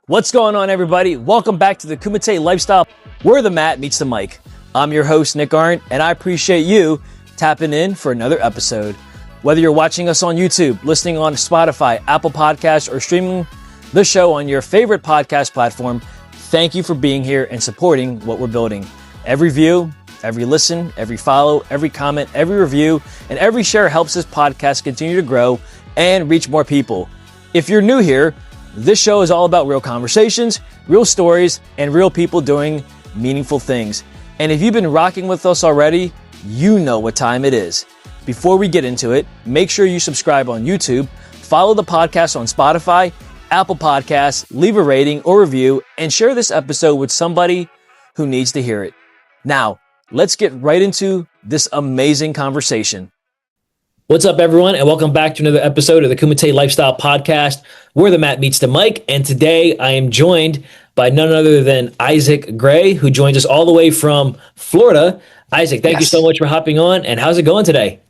What's going on, everybody? Welcome back to the Kumite Lifestyle, where the mat meets the mic. I'm your host, Nick Arndt, and I appreciate you tapping in for another episode. Whether you're watching us on YouTube, listening on Spotify, Apple Podcasts, or streaming the show on your favorite podcast platform, thank you for being here and supporting what we're building. Every view, every listen, every follow, every comment, every review, and every share helps this podcast continue to grow and reach more people. If you're new here, this show is all about real conversations, real stories, and real people doing meaningful things. And if you've been rocking with us already, you know what time it is. Before we get into it, make sure you subscribe on YouTube, follow the podcast on Spotify, Apple Podcasts, leave a rating or review, and share this episode with somebody who needs to hear it. Now, let's get right into this amazing conversation. What's up, everyone, and welcome back to another episode of the Kumite Lifestyle Podcast, where the mat meets the mic. And today I am joined by none other than Isaac Gray, who joins us all the way from Florida. Isaac, thank you so much for hopping on. And how's it going today?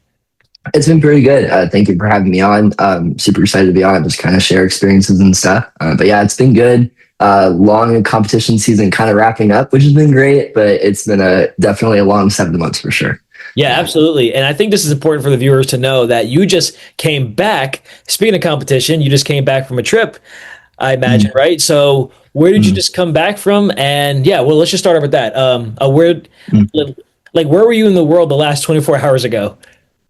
It's been pretty good. Thank you for having me on. Super excited to be on, just kind of share experiences and stuff. But yeah, it's been good. Long competition season kind of wrapping up, which has been great, but it's been definitely a long 7 months for sure. Yeah, absolutely. And I think this is important for the viewers to know that you just came back. Speaking of competition, you just came back from a trip, I imagine, right? So where did you just come back from? And yeah, well, let's just start off with that. Where were you in the world the last 24 hours ago?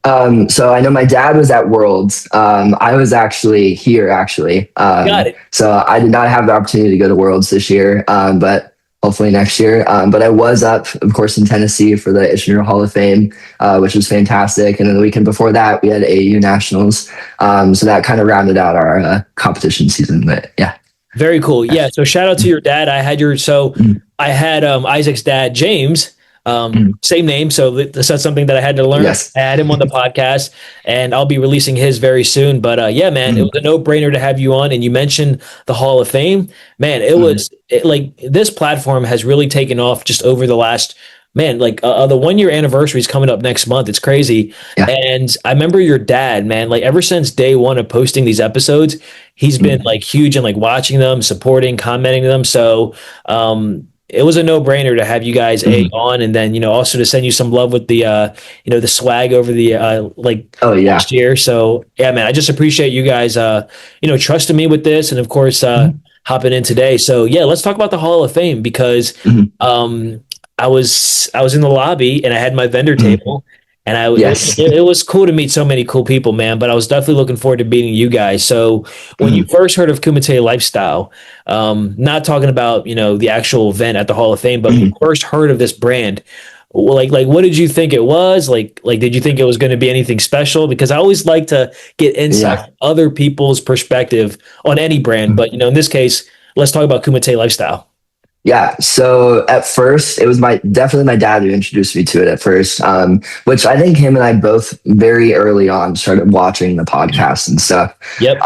So I know my dad was at Worlds. I was actually here, Got it. So I did not have the opportunity to go to Worlds this year, but hopefully next year. But I was up, of course, in Tennessee for the Isshinryu Hall of Fame, which was fantastic. And then the weekend before that, we had AAU Nationals. So that kind of rounded out our competition season. But yeah. Very cool. Yeah. So shout out to your dad. I had Isaac's dad, James. Same name, so that's something that I had to learn. Yes. I had him on the podcast, and I'll be releasing his very soon. But yeah, man, it was a no-brainer to have you on. And you mentioned the Hall of Fame, man. This platform has really taken off just over the last. Man, the 1 year anniversary is coming up next month. It's crazy. Yeah. And I remember your dad, man, ever since day one of posting these episodes, he's been huge and watching them, supporting, commenting them. So it was a no-brainer to have you guys on, and then also to send you some love with the the swag over the last year. So yeah, man, I just appreciate you guys trusting me with this, and of course hopping in today. So yeah, let's talk about the Hall of Fame, because I was in the lobby and I had my vendor table, and it was cool to meet so many cool people, man. But I was definitely looking forward to meeting you guys. So when you first heard of Kumite Lifestyle, not talking about the actual event at the Hall of Fame, but when you first heard of this brand, what did you think it was? Did you think it was going to be anything special? Because I always like to get insight from other people's perspective on any brand, but in this case, let's talk about Kumite Lifestyle. Yeah. So at first, it was definitely my dad who introduced me to it at first, which I think him and I both very early on started watching the podcast and stuff. Yep.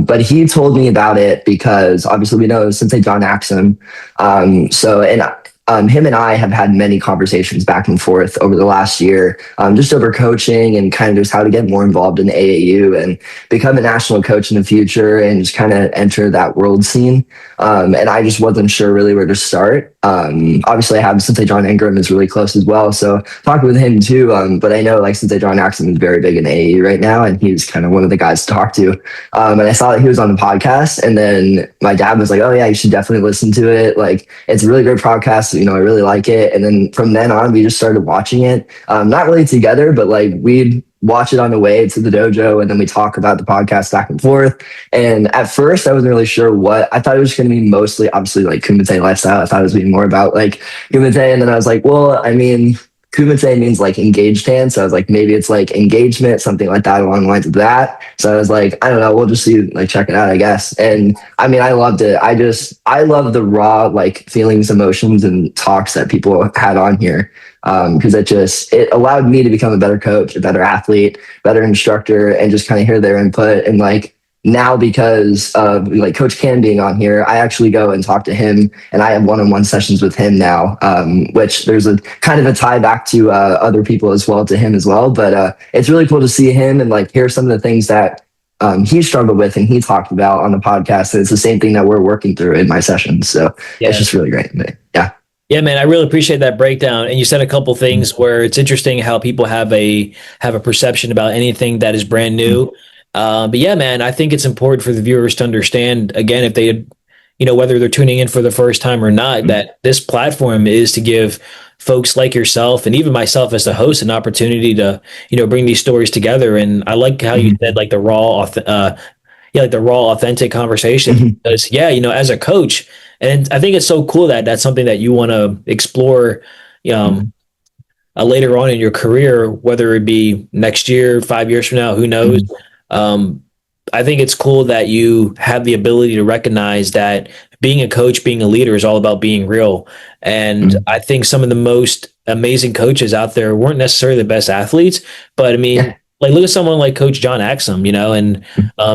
But he told me about it because obviously we know Sensei John Axum. Him and I have had many conversations back and forth over the last year, just over coaching and kind of just how to get more involved in AAU and become a national coach in the future and just kind of enter that world scene. And I just wasn't sure really where to start. Obviously I have Sensei John Ingram is really close as well. So talking with him too. But I know Sensei John Axum is very big in AAU right now, and he's kind of one of the guys to talk to. And I saw that he was on the podcast, and then my dad was like, "Oh yeah, you should definitely listen to it. It's a really great podcast. I really like it." And then from then on, we just started watching it. Not really together, but we'd watch it on the way to the dojo, and then we talk about the podcast back and forth. And at first I wasn't really sure what I thought. It was going to be mostly obviously Kumite Lifestyle. I thought it was being more about Kumite. And then I was like, well, I mean, Kumite means engaged hand. So I was like, maybe it's engagement, something like that along the lines of that. So I was like, I don't know, we'll just see, check it out, I guess. And I mean, I loved it. I love the raw, feelings, emotions, and talks that people had on here. Because it allowed me to become a better coach, a better athlete, better instructor, and just kind of hear their input. And now, because of Coach Ken being on here, I actually go and talk to him, and I have one-on-one sessions with him now, which there's a kind of a tie back to other people as well, to him as well. But it's really cool to see him and hear some of the things that he struggled with and he talked about on the podcast. And it's the same thing that we're working through in my sessions. So it's Yeah. just really great. But yeah. Yeah, man, I really appreciate that breakdown. And you said a couple things where it's interesting how people have a perception about anything that is brand new. But yeah, man, I think it's important for the viewers to understand again if they, whether they're tuning in for the first time or not, that this platform is to give folks like yourself and even myself as the host an opportunity to, bring these stories together. And I like how you said like the like the raw, authentic conversation. Because yeah, as a coach, and I think it's so cool that that's something that you want to explore, um, later on in your career, whether it be next year, 5 years from now, who knows? Um, I think it's cool that you have the ability to recognize that being a coach, being a leader is all about being real. And I think some of the most amazing coaches out there weren't necessarily the best athletes, but I mean, Yeah. like look at someone like Coach John Axum, and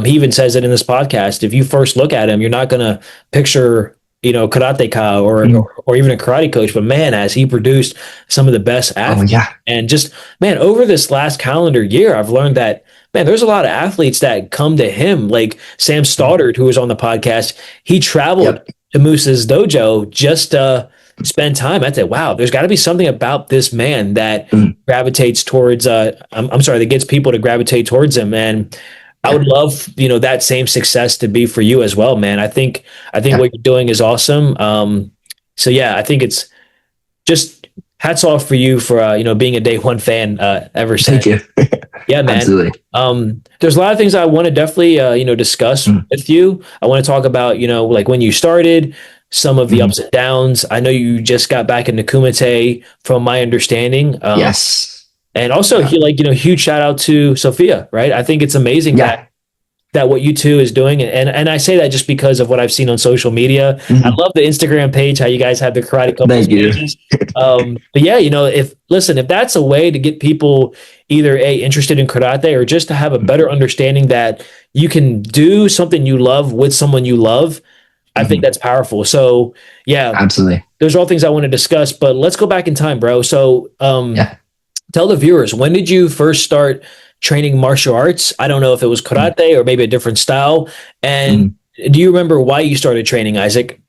he even says it in this podcast. If you first look at him, you're not going to picture, karateka or even a karate coach, but man, as he produced some of the best Oh athletes, yeah. and just man, over this last calendar year, I've learned that man, there's a lot of athletes that come to him, like Sam Stoddard, who was on the podcast. He traveled Yep. to Moose's dojo just to spend time. I said, wow, there's got to be something about this man that gravitates towards. I'm sorry, that gets people to gravitate towards him, and I would Yeah. love, that same success to be for you as well, man. I think Yeah. what you're doing is awesome. So yeah, I think it's just hats off for you for being a day one fan ever Thank since. you. Yeah, man. Absolutely. There's a lot of things I want to definitely discuss with you. I want to talk about like when you started, some of the ups and downs. I know you just got back into Kumite, from my understanding. Yes. And also, Yeah. huge shout out to Sophia, right? I think it's amazing Yeah. that what you two is doing, and I say that just because of what I've seen on social media. I love the Instagram page, how you guys have the karate couples Thank you. pages. But yeah, if that's a way to get people either interested in karate or just to have a better understanding that you can do something you love with someone you love, I think that's powerful. So yeah, Absolutely. those are all things I want to discuss. But let's go back in time, bro. So Yeah. tell the viewers, when did you first start training martial arts? I don't know if it was karate or maybe a different style. And do you remember why you started training, Isaac?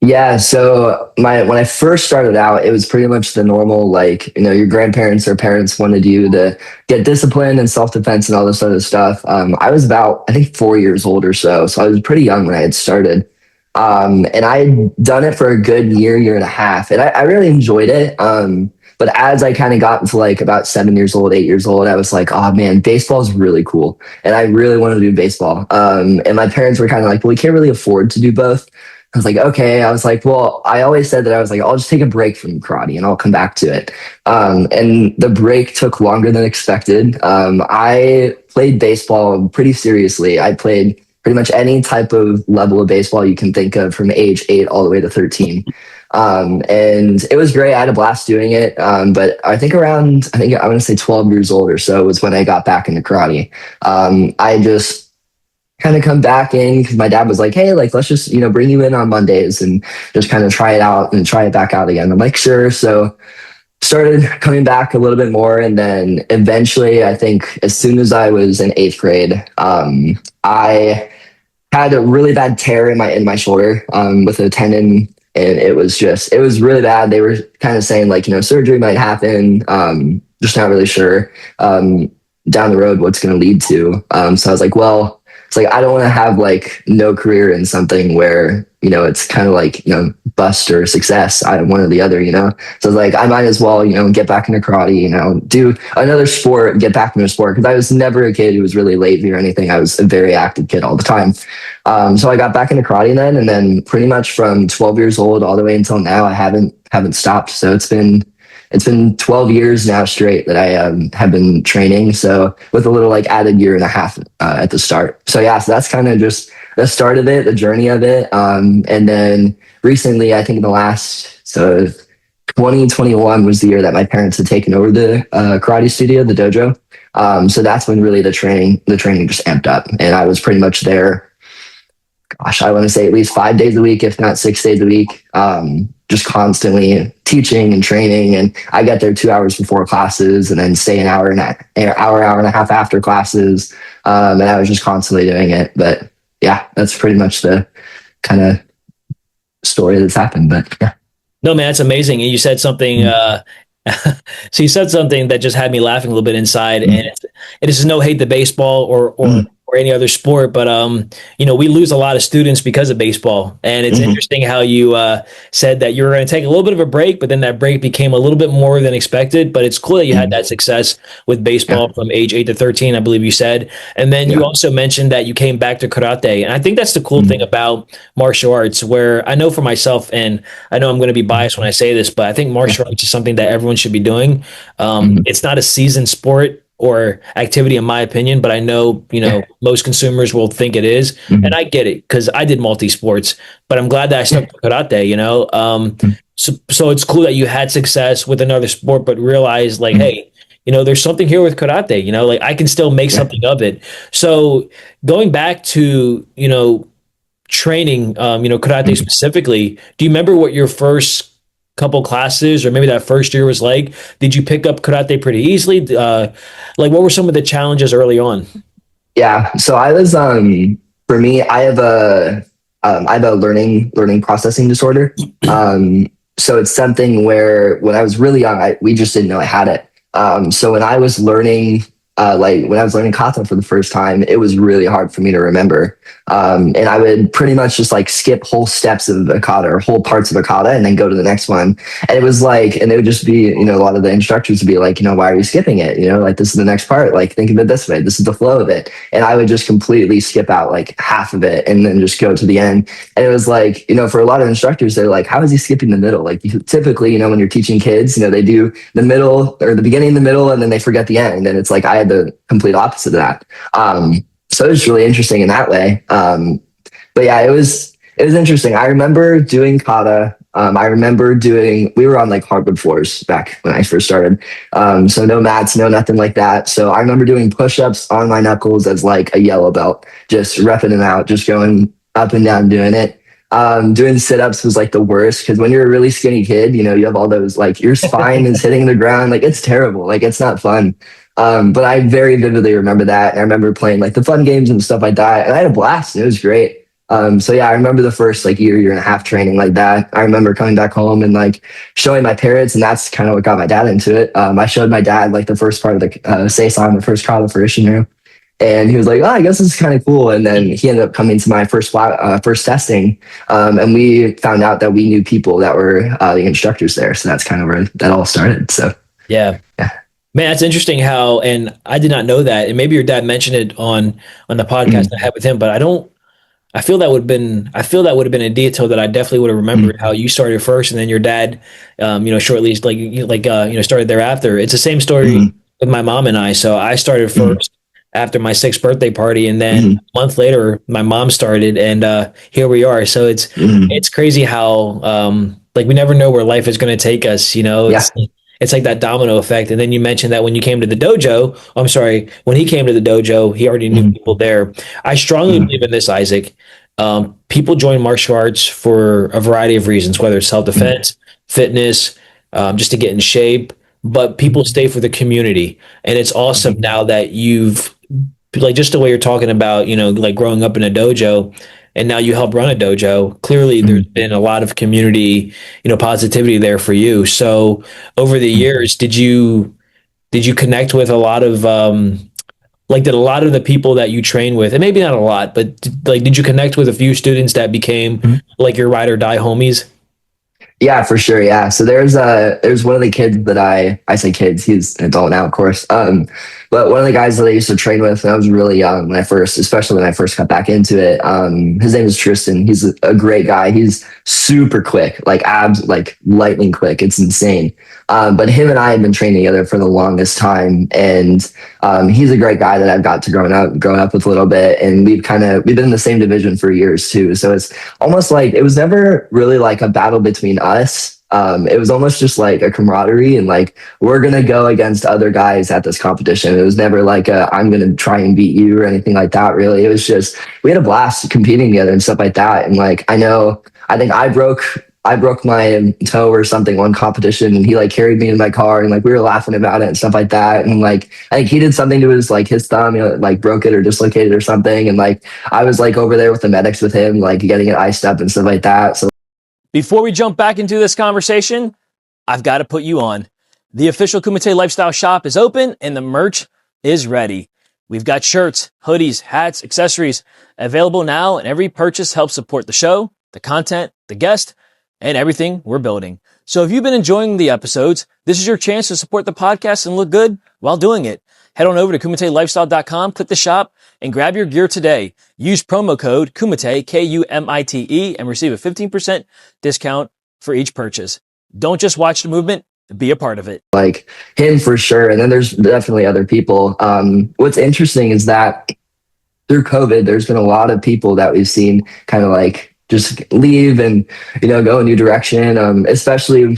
Yeah, so when I first started out, it was pretty much the normal, like, your grandparents or parents wanted you to get discipline and self-defense and all this other stuff. I was about, I think, 4 years old or so I was pretty young when I had started. And I had done it for a good year and a half, and I really enjoyed it. But as I kind of got into like about 7 years old, 8 years old, I was like, oh man, baseball is really cool. And I really wanted to do baseball. And my parents were kind of like, well, we can't really afford to do both. I was like, okay. I was like, well, I always said that I was like, I'll just take a break from karate and I'll come back to it. And the break took longer than expected. I played baseball pretty seriously. I played pretty much any type of level of baseball you can think of from age 8 all the way to 13. And it was great. I had a blast doing it. But I think I want to say 12 years old or so was when I got back into karate. I just kind of come back in because my dad was like, hey, like, let's just, bring you in on Mondays and just kind of try it out and try it back out again. I'm like, sure. So started coming back a little bit more. And then eventually, I think as soon as I was in 8th grade, I had a really bad tear in my shoulder with a tendon. And it was really bad. They were kind of saying like, surgery might happen. Just not really sure down the road what's going to lead to. So I was like, well, it's like, I don't want to have like no career in something where, it's kind of like, bust or success. I one or the other, So I was like, I might as well, get back into karate, do another sport, get back into a sport. Cause I was never a kid who was really lazy or anything. I was a very active kid all the time. So I got back into karate then, and then pretty much from 12 years old all the way until now, I haven't stopped. So it's been 12 years now straight that I have been training. So with a little like added year and a half at the start. So yeah, so that's kind of just the start of it, the journey of it. And then recently, I think in the last, so 2021 was the year that my parents had taken over the karate studio, the dojo. So that's when really the training just amped up, and I was pretty much there gosh, I want to say at least 5 days a week, if not 6 days a week. Just constantly teaching and training. And I get there 2 hours before classes and then stay an hour and hour and a half after classes. And I was just constantly doing it. But yeah, that's pretty much the kind of story that's happened. But yeah. No, man, that's amazing. And you said something. So you said something that just had me laughing a little bit inside, and it is no hate to baseball or any other sport, but we lose a lot of students because of baseball, and it's interesting how you said that you were going to take a little bit of a break, but then that break became a little bit more than expected. But it's cool that you had that success with baseball from age 8 to 13, I believe you said, and then you also mentioned that you came back to karate, and I think that's the cool thing about martial arts. Where I know for myself, and I know I'm going to be biased when I say this, but I think martial arts is something that everyone should be doing. It's not a seasoned sport or activity, in my opinion, but I know, most consumers will think it is. And I get it because I did multi sports, but I'm glad that I stuck to karate. So it's cool that you had success with another sport, but realized like, hey, there's something here with karate, like I can still make something of it. So going back to, training, karate specifically, do you remember what your first couple classes or maybe that first year was like? Did you pick up karate pretty easily? Like what were some of the challenges early on? Yeah. So I was for me, I have a learning processing disorder. So it's something where when I was really young, we just didn't know I had it. So when I was learning when I was learning kata for the first time, it was really hard for me to remember. And I would pretty much just like skip whole steps of a kata or whole parts of a kata and then go to the next one. And it was like, and it would just be, a lot of the instructors would be like, why are you skipping it? Like this is the next part. Like think of it this way. This is the flow of it. And I would just completely skip out like half of it and then just go to the end. And it was like, for a lot of instructors, they're like, how is he skipping the middle? Like typically, when you're teaching kids, they do the middle or the beginning, the middle, and then they forget the end. And it's like, I had the complete opposite of that. So it was really interesting in that way. But yeah, it was interesting. I remember doing kata. We were on like hardwood floors back when I first started. So no mats, no nothing like that. So I remember doing push-ups on my knuckles as like a yellow belt, just repping them out, just going up and down doing it. Doing sit-ups was like the worst because when you're a really skinny kid, you have all those like your spine is hitting the ground. Like it's terrible. Like it's not fun. But I very vividly remember that. And I remember playing like the fun games and stuff like that. And I had a blast. It was great. So yeah, I remember the first like year and a half training like that. I remember coming back home and like showing my parents, and that's kind of what got my dad into it. I showed my dad like the first part of the Seisong, the first kata for Isshinryu. And he was like, oh, I guess this is kind of cool. And then he ended up coming to my first testing. And we found out that we knew people that were the instructors there. So that's kind of where that all started. So yeah. Man, that's interesting how, and I did not know that. And maybe your dad mentioned it on the podcast I had with him, but I feel that would have been a detail that I definitely would have remembered how you started first and then your dad, shortly started thereafter. It's the same story with my mom and I. So I started first after my 6th birthday party, and then a month later, my mom started, and here we are. So it's crazy how we never know where life is going to take us. It's like that domino effect. And then you mentioned that when you came to the dojo, when he came to the dojo, he already knew people there. I strongly believe in this, Isaac. People join martial arts for a variety of reasons, whether it's self-defense, fitness, just to get in shape, but people stay for the community. And it's awesome now that you've, like, just the way you're talking about, like growing up in a dojo, and now you help run a dojo. Clearly, there's been a lot of community, positivity there for you. So over the years, did you connect with a lot of did a lot of the people that you train with, and maybe not a lot, but did you connect with a few students that became like your ride or die homies? Yeah, for sure. Yeah. So there's one of the kids that I say kids, he's an adult now, of course. But one of the guys that I used to train with when I was really young, especially when I first got back into it, his name is Tristan. He's a great guy. He's super quick, like lightning quick. It's insane. But him and I have been training together for the longest time. And he's a great guy that I've got to grown up with a little bit. And we've been in the same division for years too. So it's almost like it was never really like a battle between us. It was almost just like a camaraderie and like we're gonna go against other guys at this competition. It was never like I'm gonna try and beat you or anything like that. Really, it was just we had a blast competing together and stuff like that. And like I think I broke my toe or something one competition, and he like carried me in my car, and like we were laughing about it and stuff like that. And like I think he did something to his thumb, like broke it or dislocated or something. And like I was like over there with the medics with him, like getting it iced up and stuff like that. So Before we jump back into this conversation, I've got to put you on. The official Kumite Lifestyle shop is open and the merch is ready. We've got shirts, hoodies, hats, accessories available now, and every purchase helps support the show, the content, the guest, and everything we're building. So if you've been enjoying the episodes, this is your chance to support the podcast and look good while doing it. Head on over to kumitelifestyle.com, click the shop, and grab your gear today. Use promo code Kumite, Kumite, and receive a 15% discount for each purchase. Don't just watch the movement, be a part of it. like him for sure. And then there's definitely other people. What's interesting is that through COVID, there's been a lot of people that we've seen kind of like just leave and, go a new direction. Especially,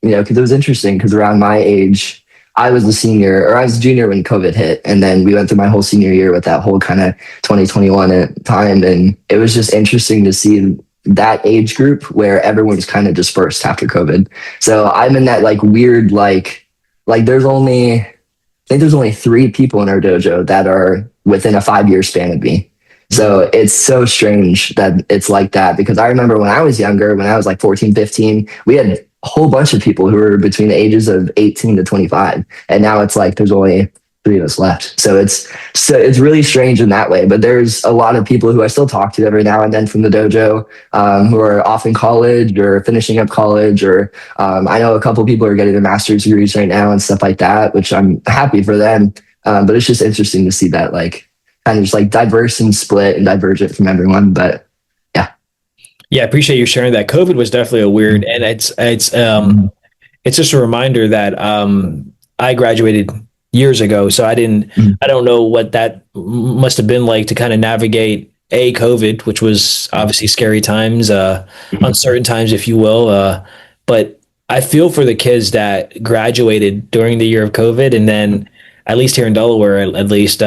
because it was interesting because around my age, I was a junior when COVID hit. And then we went through my whole senior year with that whole kind of 2021 time. And it was just interesting to see that age group where everyone's kind of dispersed after COVID. So I'm in that like weird, like I think there's only 3 people in our dojo that are within a 5-year span of me. So it's so strange that it's like that, because I remember when I was younger, when I was like 14, 15, we had a whole bunch of people who were between the ages of 18 to 25. And now it's like there's only 3 of us left. So it's really strange in that way. But there's a lot of people who I still talk to every now and then from the dojo, who are off in college or finishing up college, or I know a couple of people are getting their master's degrees right now and stuff like that, which I'm happy for them. But it's just interesting to see that like kind of just like diverse and split and divergent from everyone. But yeah. Yeah, I appreciate you sharing that. COVID was definitely a weird, and it's just a reminder that I graduated years ago, so I don't know what that must have been like to kind of navigate COVID, which was obviously scary times, uncertain times, if you will. But I feel for the kids that graduated during the year of COVID, and then at least here in Delaware, at least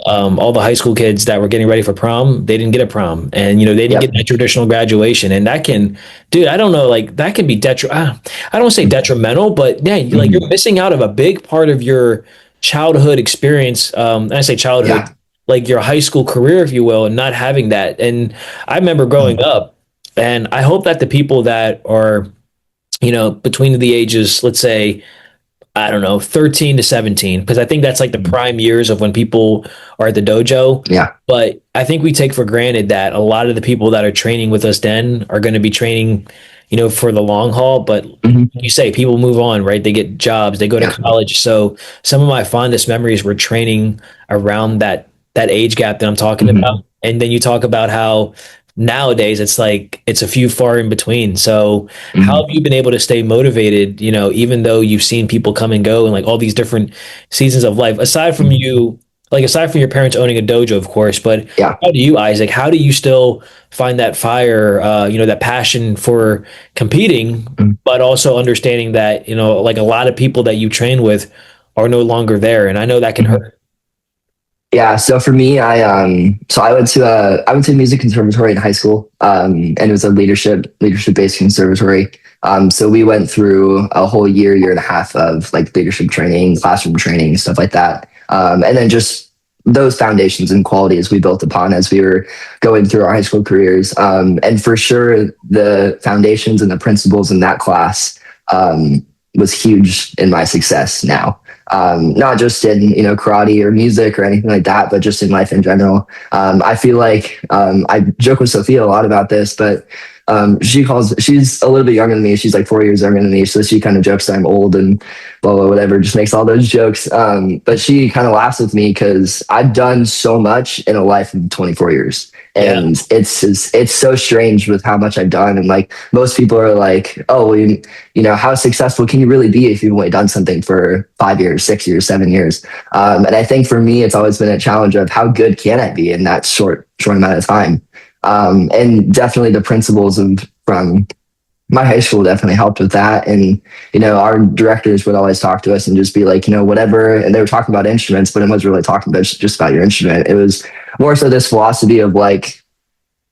all the high school kids that were getting ready for prom, they didn't get a prom, and they didn't get that traditional graduation, and that can, dude, I don't know, like that can be I don't want to say detrimental, but yeah, like you're missing out of a big part of your childhood experience. And I say childhood, like your high school career, if you will, and not having that. And I remember growing up, and I hope that the people that are, between the ages, let's say, I don't know, 13 to 17, because I think that's like the prime years of when people are at the dojo. Yeah. But I think we take for granted that a lot of the people that are training with us then are going to be training, for the long haul. But you say people move on, right? They get jobs, they go to college. So some of my fondest memories were training around that age gap that I'm talking about. And then you talk about how nowadays it's like it's a few far in between. So how have you been able to stay motivated, even though you've seen people come and go and like all these different seasons of life, aside from your parents owning a dojo, of course, but how do you, Isaac, how do you still find that fire, that passion for competing, but also understanding that, like a lot of people that you train with are no longer there. And I know that can hurt. Yeah, so for me, I went to music conservatory in high school, and it was a leadership based conservatory. So we went through a whole year and a half of like leadership training, classroom training, stuff like that, and then just those foundations and qualities we built upon as we were going through our high school careers. And for sure, the foundations and the principles in that class was huge in my success now. Not just in karate or music or anything like that, but just in life in general. I feel like I joke with Sophia a lot about this, but she's a little bit younger than me. She's like 4 years younger than me, so she kind of jokes that I'm old and blah blah whatever. Just makes all those jokes. But she kind of laughs with me because I've done so much in a life of 24 years. And it's so strange with how much I've done. And like most people are like, oh, well, how successful can you really be if you've only done something for 5 years, 6 years, 7 years? And I think for me, it's always been a challenge of how good can I be in that short amount of time? And definitely the principles from my high school definitely helped with that. And, our directors would always talk to us and just be like, whatever. And they were talking about instruments, but it wasn't really talking about just about your instrument. It was more so this philosophy of like,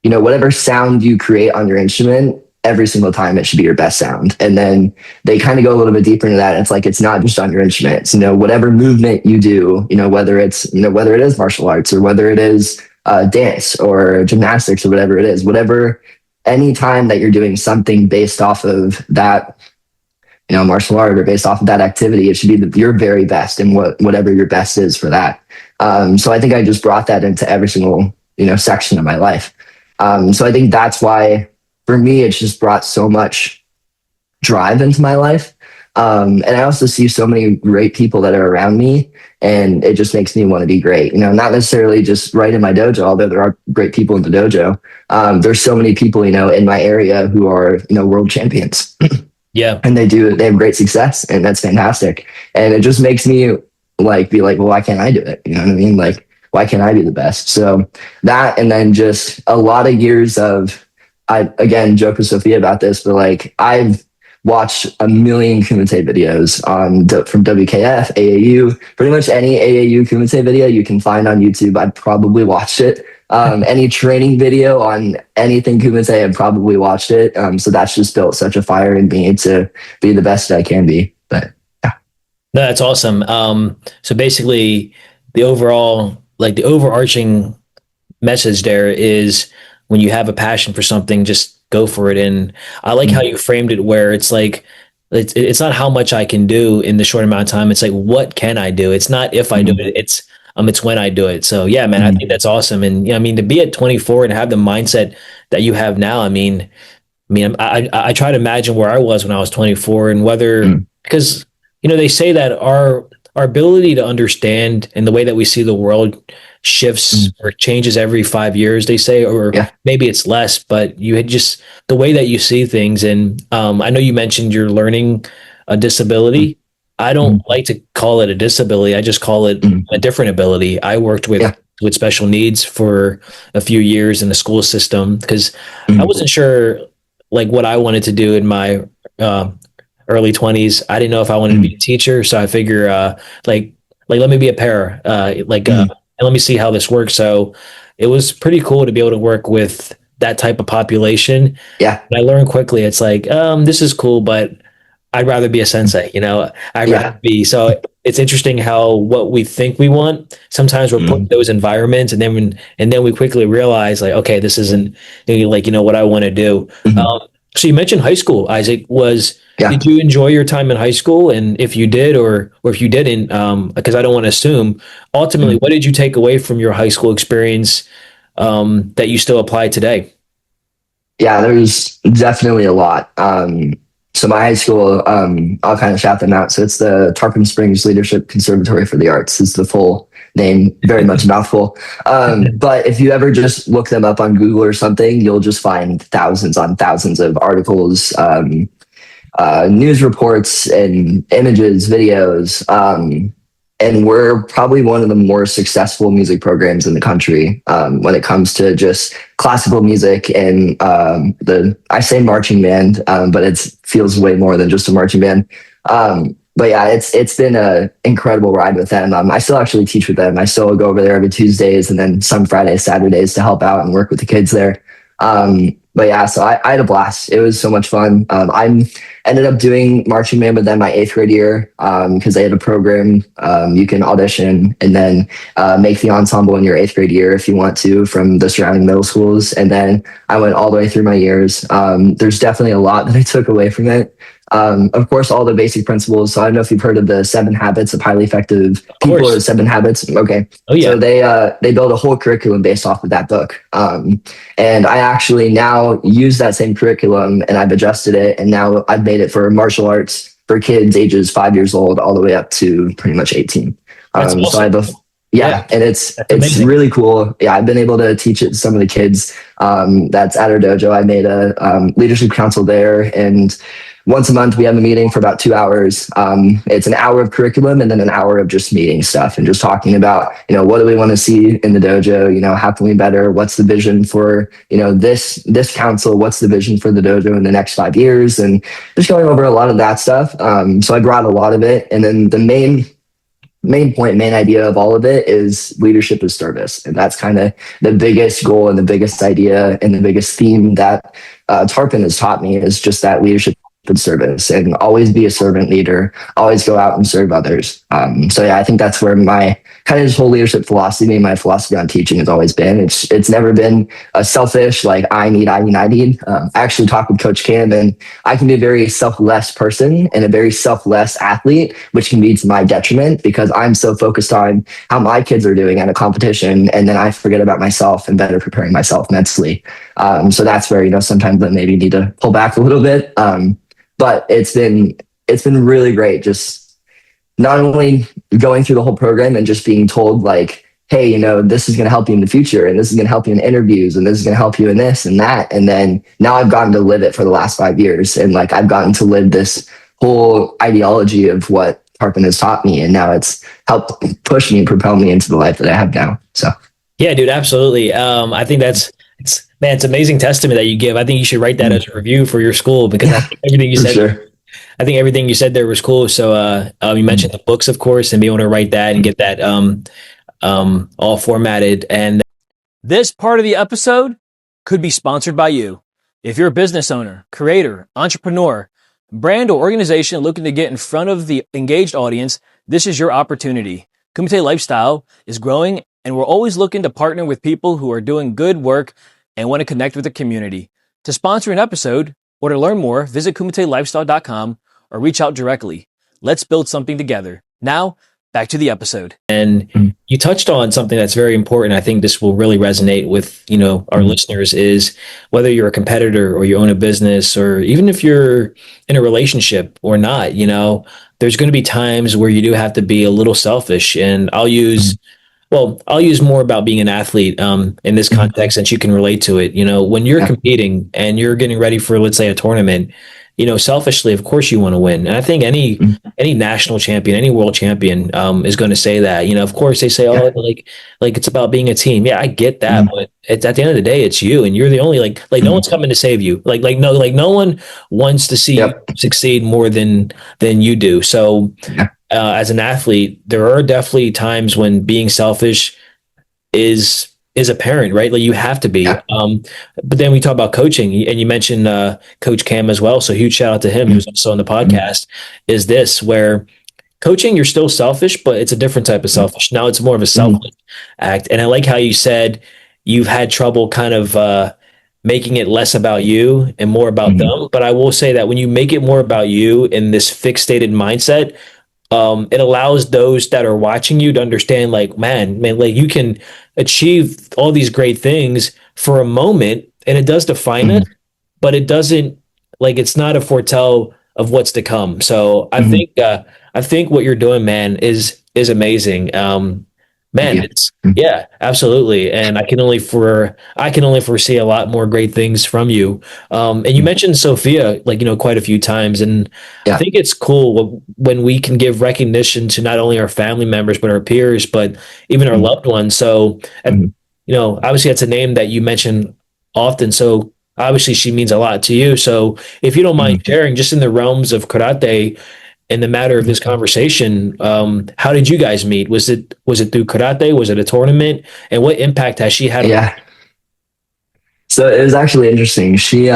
whatever sound you create on your instrument, every single time it should be your best sound. And then they kind of go a little bit deeper into that. It's like, it's not just on your instrument. It's, whatever movement you do, whether it's, whether it is martial arts or whether it is dance or gymnastics or whatever it is, whatever, anytime that you're doing something based off of that, martial art or based off of that activity, it should be your very best and whatever your best is for that. So I think I just brought that into every single, section of my life. So I think that's why for me, it's just brought so much drive into my life. And I also see so many great people that are around me, and it just makes me want to be great. Not necessarily just right in my dojo, although there are great people in the dojo. There's so many people, in my area who are, world champions. Yeah. And they have great success, and that's fantastic. And it just makes me like, be like, well, why can't I do it? You know what I mean? Like, why can't I be the best? So that, and then just a lot of years of, I again joke with Sophia about this, but like I've watched a million Kumite videos from WKF, AAU, pretty much any AAU Kumite video you can find on YouTube. I'd probably watched it. Any training video on anything Kumite, I've probably watched it. So that's just built such a fire in me to be the best I can be. But yeah. No, that's awesome. So basically the overarching message there is when you have a passion for something, just go for it. And I like how you framed it, where it's like, it's not how much I can do in the short amount of time. It's like, what can I do? It's not if I do it, it's when I do it. So yeah, man, I think that's awesome. And I mean, to be at 24 and have the mindset that you have now, I try to imagine where I was when I was 24, and whether, because, they say that our ability to understand and the way that we see the world shifts or changes every 5 years, they say, or maybe it's less, but you had just the way that you see things. And I know you mentioned you're learning a disability. I don't like to call it a disability. I just call it a different ability. I worked with special needs for a few years in the school system because I wasn't sure like what I wanted to do in my early 20s. I didn't know if I wanted to be a teacher, so I figure like let me be a para, and let me see how this works. So it was pretty cool to be able to work with that type of population. Yeah. And I learned quickly. It's like, this is cool, but I'd rather be a sensei, I'd rather be. So it's interesting how what we think we want, sometimes we're put in those environments, and then we quickly realize like, okay, this isn't like, what I want to do. So you mentioned high school, Isaac. Did you enjoy your time in high school? And if you did, or if you didn't, because I don't want to assume, ultimately, what did you take away from your high school experience that you still apply today? Yeah, there's definitely a lot. So my high school, I'll kind of shout them out. So it's the Tarpon Springs Leadership Conservatory for the Arts is the full name, very much a mouthful. But if you ever just look them up on Google or something, you'll just find thousands on thousands of articles, news reports and images, videos. And we're probably one of the more successful music programs in the country when it comes to just classical music and I say marching band, but it feels way more than just a marching band. But yeah, it's been an incredible ride with them. I still actually teach with them. I still go over there every Tuesdays and then some Fridays, Saturdays to help out and work with the kids there. But yeah, so I had a blast. It was so much fun. I ended up doing marching band with them my 8th grade year because they had a program. You can audition and then make the ensemble in your 8th grade year if you want to from the surrounding middle schools. And then I went all the way through my years. There's definitely a lot that I took away from it. Of course, all the basic principles. So I don't know if you've heard of the 7 Habits of Highly Effective People or 7 Habits. Okay. Oh yeah. So they build a whole curriculum based off of that book. And I actually now use that same curriculum and I've adjusted it. And now I've made it for martial arts for kids ages 5 years old all the way up to pretty much 18. Awesome. So I have and it's amazing. Really cool. Yeah, I've been able to teach it to some of the kids that's at our dojo. I made a leadership council there, and once a month we have a meeting for about 2 hours. It's an hour of curriculum and then an hour of just meeting stuff and just talking about, what do we want to see in the dojo? How can we better? What's the vision for, this council? What's the vision for the dojo in the next 5 years? And just going over a lot of that stuff. So I brought a lot of it. And then the main idea of all of it is leadership is service. And that's kind of the biggest goal and the biggest idea and the biggest theme that Tarpon has taught me is just that leadership and service, and always be a servant leader, always go out and serve others. So yeah, I think that's where my kind of this whole leadership philosophy, my philosophy on teaching has always been. It's never been a selfish, like I need. I actually talked with Coach Cam, and I can be a very selfless person and a very selfless athlete, which can be to my detriment because I'm so focused on how my kids are doing at a competition, and then I forget about myself and better preparing myself mentally. So that's where, sometimes I maybe need to pull back a little bit. But it's been really great just not only going through the whole program and just being told like, hey, this is going to help you in the future and this is going to help you in interviews and this is going to help you in this and that. And then now I've gotten to live it for the last 5 years. And like, I've gotten to live this whole ideology of what Tarpon has taught me. And now it's helped push me and propel me into the life that I have now. So. Yeah, dude, absolutely. I think it's amazing testament that you give. I think you should write that as a review for your school because I think everything you said, sure. I think everything you said there was cool. So, you mentioned the books, of course, and be able to write that and get that, all formatted. And this part of the episode could be sponsored by you. If you're a business owner, creator, entrepreneur, brand or organization looking to get in front of the engaged audience, this is your opportunity. Kumite Lifestyle is growing and we're always looking to partner with people who are doing good work and want to connect with the community. To sponsor an episode or to learn more, visit kumitelifestyle.com or reach out directly. Let's build something together. Now, back to the episode. And you touched on something that's very important. I think this will really resonate with, our listeners is whether you're a competitor or you own a business or even if you're in a relationship or not, there's going to be times where you do have to be a little selfish. And I'll use more about being an athlete in this context since you can relate to it. When you're competing and you're getting ready for, let's say, a tournament, selfishly, of course you want to win. And I think any national champion, any world champion is going to say that. Of course they say, oh, like it's about being a team. Yeah, I get that. But it's at the end of the day, it's you and you're the only no one's coming to save you. No one wants to see you succeed more than you do. So as an athlete, there are definitely times when being selfish is apparent, right? Like you have to be. But then we talk about coaching, and you mentioned Coach Cam as well. So huge shout out to him. He was also on the podcast. Is this where coaching, you're still selfish, but it's a different type of selfish. Now it's more of a selfless act. And I like how you said you've had trouble kind of making it less about you and more about them. But I will say that when you make it more about you in this fixated mindset, it allows those that are watching you to understand, like, man, like you can achieve all these great things for a moment, and it does define it, but it doesn't, like, it's not a foretell of what's to come. So I think what you're doing, man, is amazing. Man, yeah, absolutely. And I can only foresee a lot more great things from you. And you mentioned Sophia, quite a few times. And I think it's cool when we can give recognition to not only our family members, but our peers, but even our loved ones. So, obviously that's a name that you mention often. So obviously she means a lot to you. So if you don't mind sharing, just in the realms of karate, in the matter of this conversation, how did you guys meet? Was it through karate? Was it a tournament? And what impact has she had? So it was actually interesting. She,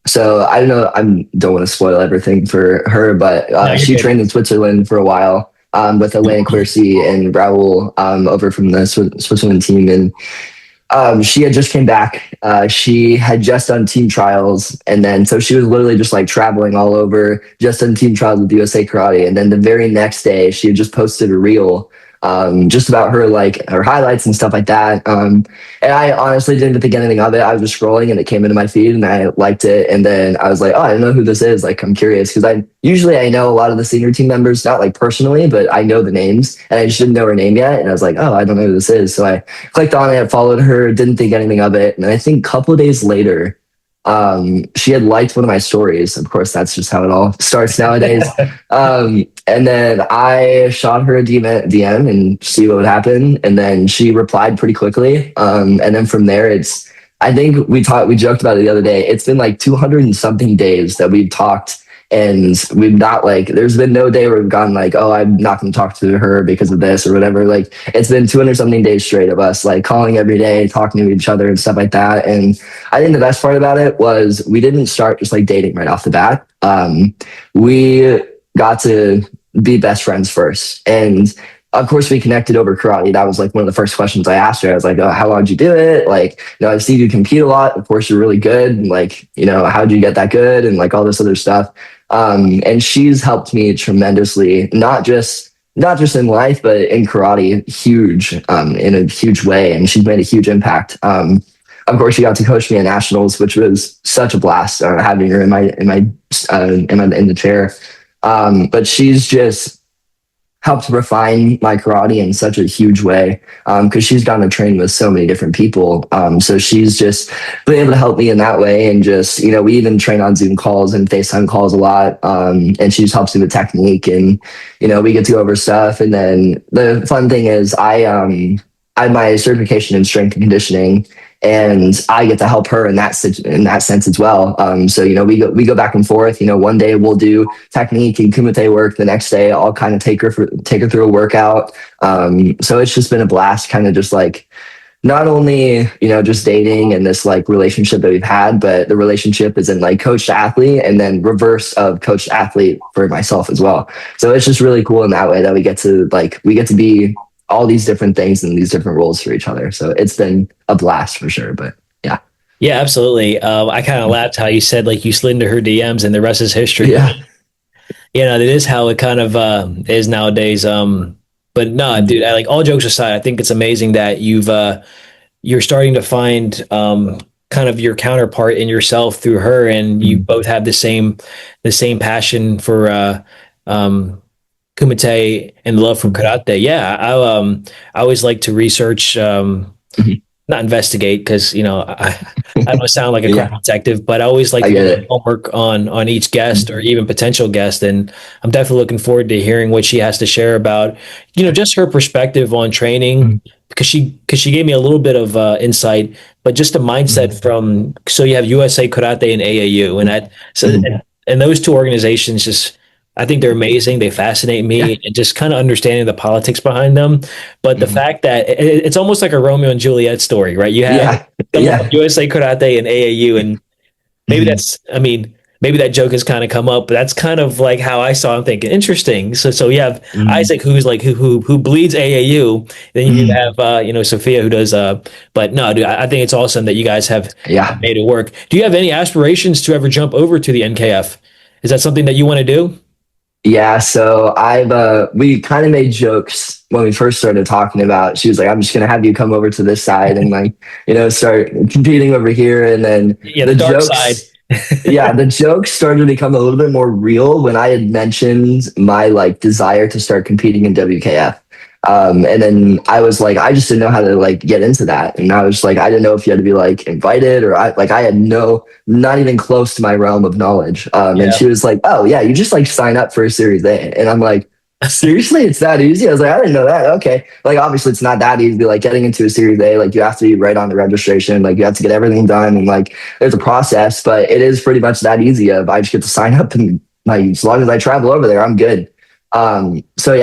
so I don't know, I don't want to spoil everything for her, but she trained in Switzerland for a while with Elena Quercy and Raul over from the Switzerland team. And she had just came back. She had just done team trials. And then, so she was literally just like traveling all over, just done team trials with USA Karate. And then the very next day, she had just posted a reel just about her, like her highlights and stuff like that. And I honestly didn't think anything of it. I was just scrolling and it came into my feed and I liked it. And then I was like, oh, I don't know who this is. Like, I'm curious because I know a lot of the senior team members, not like personally, but I know the names and I just didn't know her name yet. And I was like, oh, I don't know who this is. So I clicked on it, followed her, didn't think anything of it. And I think a couple of days later, She had liked one of my stories. Of course, that's just how it all starts nowadays. And then I shot her a DM and see what would happen. And then she replied pretty quickly. And then from there, I think we joked about it the other day. It's been like 200 and something days that we've talked, and we've not like, there's been no day where we've gone like, oh, I'm not going to talk to her because of this or whatever. Like, it's been 200 something days straight of us like calling every day, talking to each other and stuff like that. And I think the best part about it was we didn't start just like dating right off the bat. We got to be best friends first. And of course, we connected over karate. That was like one of the first questions I asked her. I was like, oh, how long did you do it? Like, I see you compete a lot. Of course, you're really good. And like, how did you get that good? And like all this other stuff. And she's helped me tremendously, not just in life, but in karate, huge, in a huge way. And she's made a huge impact. Of course, she got to coach me at nationals, which was such a blast, having her in the chair. But she's just helped refine my karate in such a huge way, because she's gotten to train with so many different people. So she's just been able to help me in that way. And just, we even train on Zoom calls and FaceTime calls a lot. And she just helps me with technique, and, we get to go over stuff. And then the fun thing is I have my certification in strength and conditioning, and I get to help her in that sense as well. So we go back and forth. One day we'll do technique and kumite work. The next day I'll kind of take her through a workout. So it's just been a blast, kind of just like not only just dating and this like relationship that we've had, but the relationship is in like coach to athlete, and then reverse of coach to athlete for myself as well. So it's just really cool in that way that we get to be all these different things and these different roles for each other. So it's been a blast for sure. But yeah. Yeah, absolutely. I kind of laughed how you said like you slid into her DMs and the rest is history. Yeah. That is how it kind of is nowadays. But no, dude, like all jokes aside, I think it's amazing that you're starting to find kind of your counterpart in yourself through her, and you both have the same passion for Kumite and love from karate. Yeah, I always like to research, not investigate, because I don't sound like a crime detective, but I always like to do homework on each guest or even potential guest, and I'm definitely looking forward to hearing what she has to share about just her perspective on training, because she gave me a little bit of insight, but just the mindset from, so you have USA Karate and AAU, and those two organizations just, I think they're amazing. They fascinate me, and just kind of understanding the politics behind them. But the fact that it's almost like a Romeo and Juliet story, right? You have USA Karate and AAU, and maybe maybe that joke has kind of come up, but that's kind of like how I saw. I'm thinking interesting. So you have Isaac, who's like who bleeds AAU. Then you have Sophia, who does. But no, dude, I think it's awesome that you guys have made it work. Do you have any aspirations to ever jump over to the NKF? Is that something that you want to do? Yeah, so we kind of made jokes when we first started talking about. She was like, "I'm just gonna have you come over to this side and like, start competing over here." And then the dark jokes, side. the jokes started to become a little bit more real when I had mentioned my like desire to start competing in WKF. And then I was like, I just didn't know how to like get into that. And I was like, I didn't know if you had to be like invited, or I had not even close to my realm of knowledge. And she was like, oh yeah, you just like sign up for a Series A. And I'm like, seriously, it's that easy? I was like, I didn't know that. Okay. Like, obviously it's not that easy, like getting into a Series A, like you have to be right on the registration. Like you have to get everything done. And like, there's a process, but it is pretty much that easy I just get to sign up, and like, as long as I travel over there, I'm good. So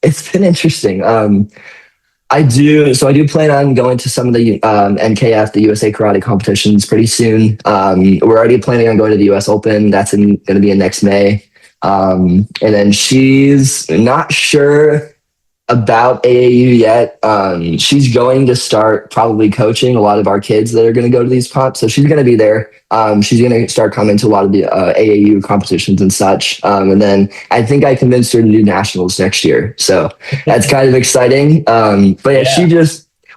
it's been interesting. I do plan on going to some of the NKF, the USA Karate competitions pretty soon. We're already planning on going to the US Open. That's going to be in next May. And then she's not sure about AAU yet. She's going to start probably coaching a lot of our kids that are going to go to these comps. So she's going to be there. She's going to start coming to a lot of the AAU competitions and such. And then I think I convinced her to do nationals next year. So that's kind of exciting. But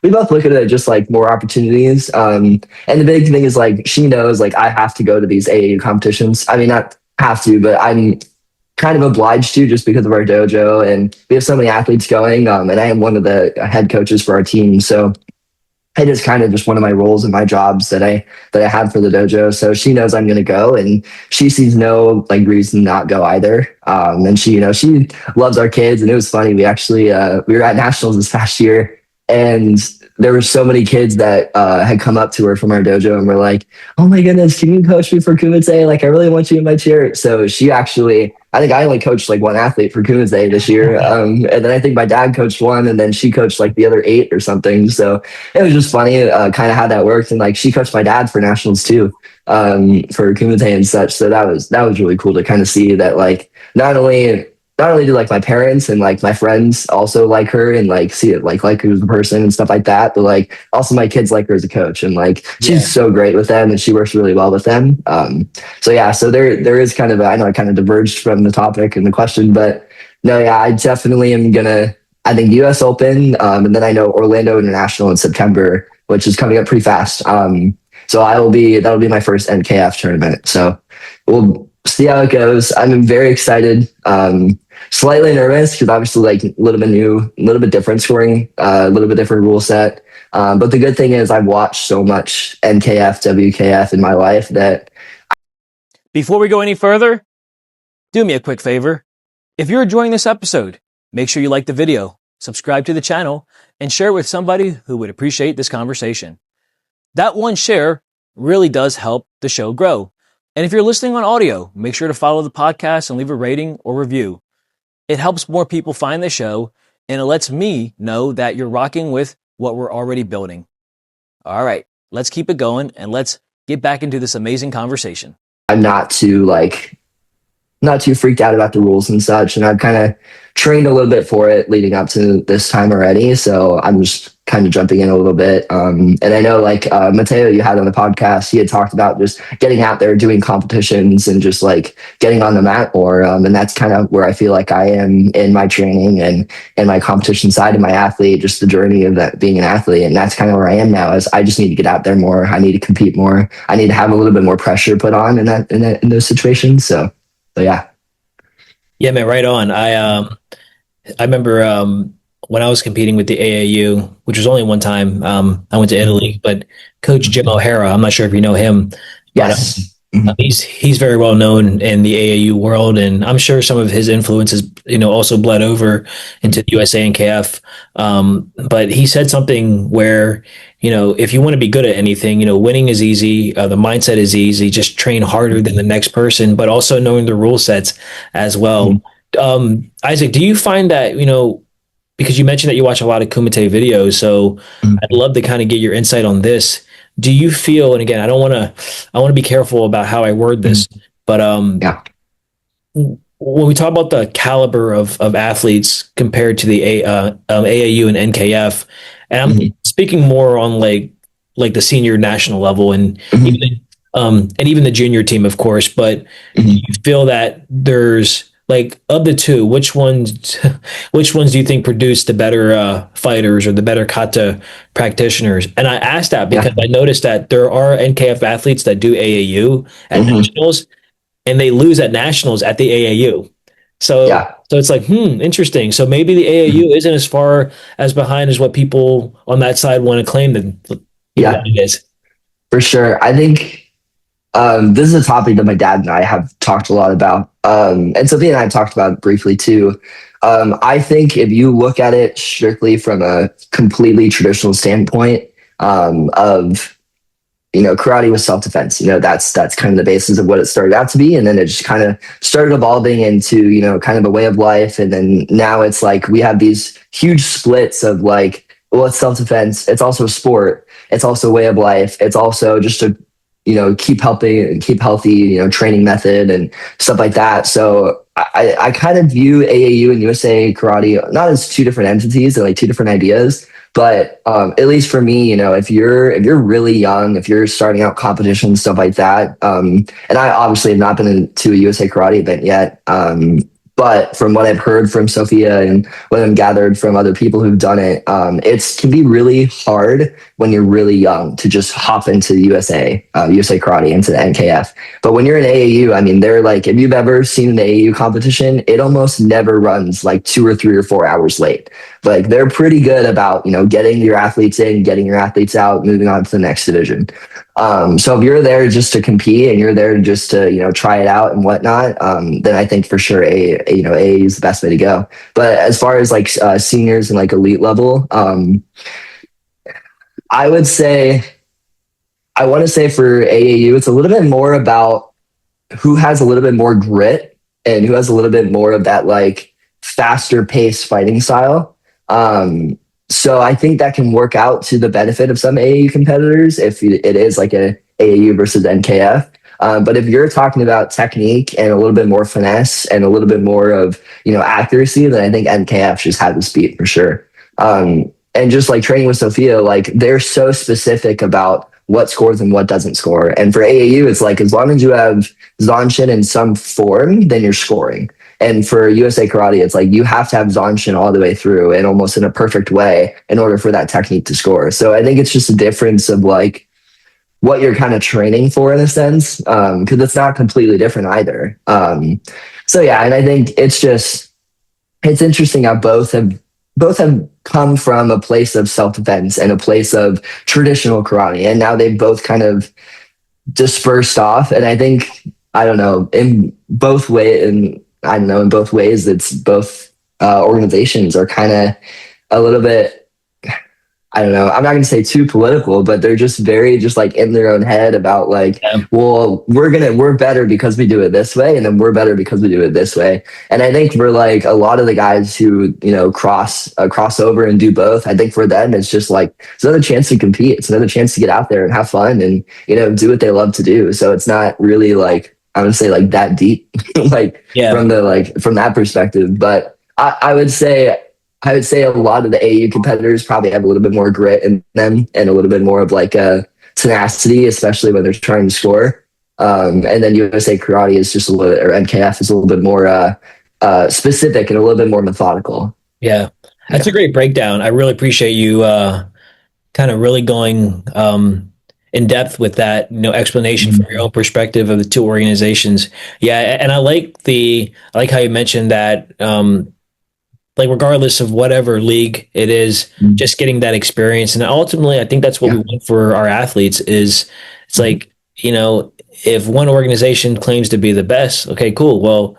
we both look at it just like more opportunities. And the big thing is like, she knows like I have to go to these AAU competitions. I mean, not have to, but I'm kind of obliged to, just because of our dojo, and we have so many athletes going. And I am one of the head coaches for our team. So it is kind of just one of my roles and my jobs that I had for the dojo. So she knows I'm going to go, and she sees no like reason to not go either. And she, she loves our kids, and it was funny. We actually we were at nationals this past year, and there were so many kids that had come up to her from our dojo and were like, "Oh my goodness, can you coach me for Kumite? Like, I really want you in my chair." So she actually, I think I only coached like one athlete for Kumite this year, and then I think my dad coached one, and then she coached like the other eight or something. So it was just funny, kind of how that worked. And like she coached my dad for nationals too, for Kumite and such. So that was really cool to kind of see that like not only do like my parents and like my friends also like her and like see it like her as a person and stuff like that, but like also my kids like her as a coach, and like she's so great with them and she works really well with them. So yeah, so there is kind of I know I kind of diverged from the topic and the question, but no, yeah, I definitely am gonna. I think U.S. Open, and then I know Orlando International in September, which is coming up pretty fast. So that'll be my first NKF tournament. So we'll see how it goes. I'm very excited. Slightly nervous because obviously like a little bit new, a little bit different scoring, a little bit different rule set. But the good thing is I've watched so much NKF, WKF in my life that. Before we go any further, do me a quick favor. If you're enjoying this episode, make sure you like the video, subscribe to the channel, and share it with somebody who would appreciate this conversation. That one share really does help the show grow. And if you're listening on audio, make sure to follow the podcast and leave a rating or review. It helps more people find the show, and it lets me know that you're rocking with what we're already building. All right, let's keep it going and let's get back into this amazing conversation. I'm not too freaked out about the rules and such. And I've kind of trained a little bit for it leading up to this time already. So I'm just kind of jumping in a little bit. And I know like Mateo, you had on the podcast, he had talked about just getting out there, doing competitions and just like getting on the mat more. And that's kind of where I feel like I am in my training and my competition side of my athlete, just the journey of that being an athlete. And that's kind of where I am now is I just need to get out there more. I need to compete more. I need to have a little bit more pressure put on in those situations. So yeah. Yeah, man, right on. I remember when I was competing with the AAU, which was only one time. I went to Italy, but Coach Jim O'Hara, I'm not sure if you know him, but Yes. he's very well known in the AAU world, and I'm sure some of his influences, also bled over into the USA and KF. But he said something where, if you want to be good at anything, winning is easy, the mindset is easy. Just train harder than the next person, but also knowing the rule sets as well. Isaac, do you find that because you mentioned that you watch a lot of Kumite videos, so I'd love to kind of get your insight on this. Do you feel, and again, I want to be careful about how I word this, but Yeah. when we talk about the caliber of athletes compared to the AAU and NKF, and I'm speaking more on like the senior national level and even the junior team, of course, but do you feel that there's like of the two, which ones do you think produce the better fighters or the better kata practitioners? And I asked that because I noticed that there are NKF athletes that do AAU at nationals, and they lose at nationals at the AAU. So it's like, interesting. So maybe the AAU isn't as far as behind as what people on that side want to claim that it is. For sure. I think this is a topic that my dad and I have talked a lot about. And Sophia and I have talked about it briefly too. I think if you look at it strictly from a completely traditional standpoint of, karate was self-defense, that's kind of the basis of what it started out to be. And then it just kind of started evolving into, kind of a way of life. And then now it's like, we have these huge splits of like, well, it's self-defense. It's also a sport. It's also a way of life. It's also just a, keep healthy, training method and stuff like that. So I kind of view AAU and USA karate not as two different entities, they're like two different ideas. But at least for me, if you're really young, if you're starting out competition, stuff like that, and I obviously have not been into a USA karate event yet, but from what I've heard from Sophia and what I've gathered from other people who've done it, it can be really hard when you're really young to just hop into the USA karate, into the NKF. But when you're in AAU, I mean, they're like, if you've ever seen an AAU competition, it almost never runs like 2 or 3 or 4 hours late. Like they're pretty good about, getting your athletes in, getting your athletes out, moving on to the next division. So if you're there just to compete and you're there just to, try it out and whatnot, then I think for sure AA is the best way to go. But as far as like seniors and like elite level, I would say, I want to say for AAU, it's a little bit more about who has a little bit more grit and who has a little bit more of that like faster pace fighting style. So I think that can work out to the benefit of some AAU competitors if it is like a AAU versus NKF. But if you're talking about technique and a little bit more finesse and a little bit more of, accuracy, then I think NKF just had the speed for sure. And just like training with Sophia, like they're so specific about what scores and what doesn't score. And for AAU, it's like, as long as you have Zanshin in some form, then you're scoring. And for USA Karate, it's like you have to have Zanshin all the way through and almost in a perfect way in order for that technique to score. So I think it's just a difference of like what you're kind of training for in a sense, because it's not completely different either. So yeah, and I think it's interesting how both have come from a place of self-defense and a place of traditional karate, and now they've both kind of dispersed off. And I think, I don't know, in both ways, it's both organizations are kind of a little bit, I don't know, I'm not going to say too political, but they're just very just like in their own head about like, well, we're better because we do it this way. And then we're better because we do it this way. And I think for like a lot of the guys who, cross over and do both, I think for them, it's just like, it's another chance to compete. It's another chance to get out there and have fun and, do what they love to do. So it's not really like, I would say like that deep, like from that perspective. But I would say a lot of the AU competitors probably have a little bit more grit in them and a little bit more of like a tenacity, especially when they're trying to score. And then USA Karate is just or NKF is a little bit more specific and a little bit more methodical. Yeah, that's a great breakdown. I really appreciate you kind of really going in depth with that, explanation from your own perspective of the two organizations. Yeah, and I like how you mentioned that. Like regardless of whatever league it is, just getting that experience. And ultimately, I think that's what we want for our athletes is it's like, if one organization claims to be the best, okay, cool. Well,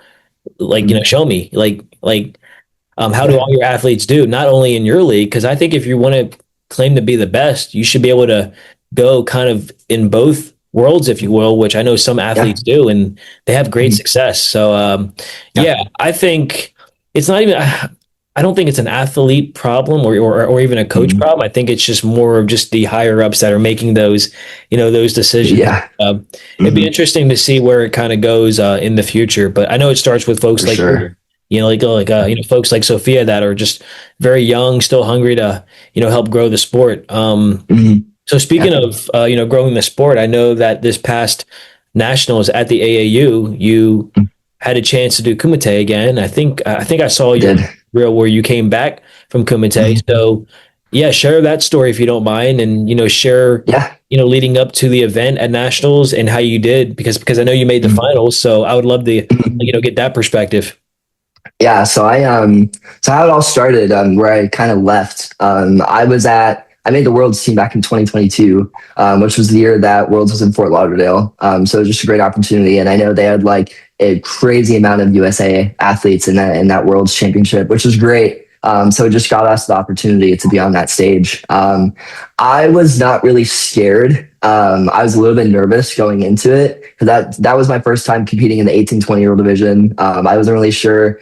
like, show me how do all your athletes do, not only in your league? Cause I think if you want to claim to be the best, you should be able to go kind of in both worlds, if you will, which I know some athletes do, and they have great success. So, I think it's not even, I don't think it's an athlete problem or even a coach problem. I think it's just more of just the higher ups that are making those, those decisions. Yeah. It'd be interesting to see where it kind of goes in the future. But I know it starts with folks folks like Sophia that are just very young, still hungry to, help grow the sport. So speaking of, growing the sport, I know that this past nationals at the AAU, you had a chance to do Kumite again. I think I saw your reel where you came back from Kumite. So yeah, share that story if you don't mind, and share leading up to the event at nationals and how you did because I know you made the finals. So I would love to get that perspective. Yeah, so how it all started, where I kind of left. I made the Worlds team back in 2022, which was the year that Worlds was in Fort Lauderdale. So it was just a great opportunity. And I know they had like a crazy amount of USA athletes in that Worlds championship, which was great. So it just got us the opportunity to be on that stage. I was not really scared. I was a little bit nervous going into it because that was my first time competing in the 18-20-year-old division. I wasn't really sure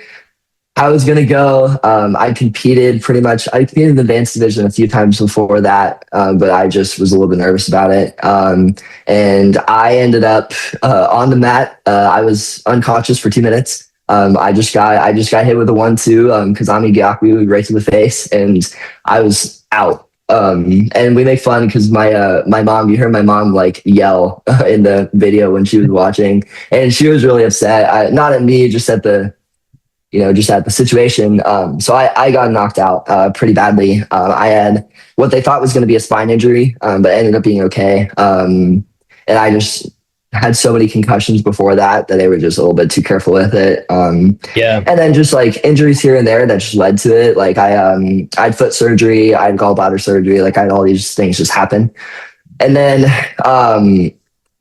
how I was going to go. I competed in the advanced division a few times before that, but I just was a little bit nervous about it. And I ended up on the mat. I was unconscious for 2 minutes. I just got hit with a 1-2, Kazami Gyaku right to the face, and I was out. And we make fun because my mom, you heard my mom like yell in the video when she was watching, and she was really upset. Not at me, just at the situation. So I got knocked out pretty badly. I had what they thought was going to be a spine injury, but it ended up being okay. And I just had so many concussions before that they were just a little bit too careful with it. Yeah. And then just like injuries here and there that just led to it. Like I had foot surgery, I had gallbladder surgery, like I had all these things just happen. And then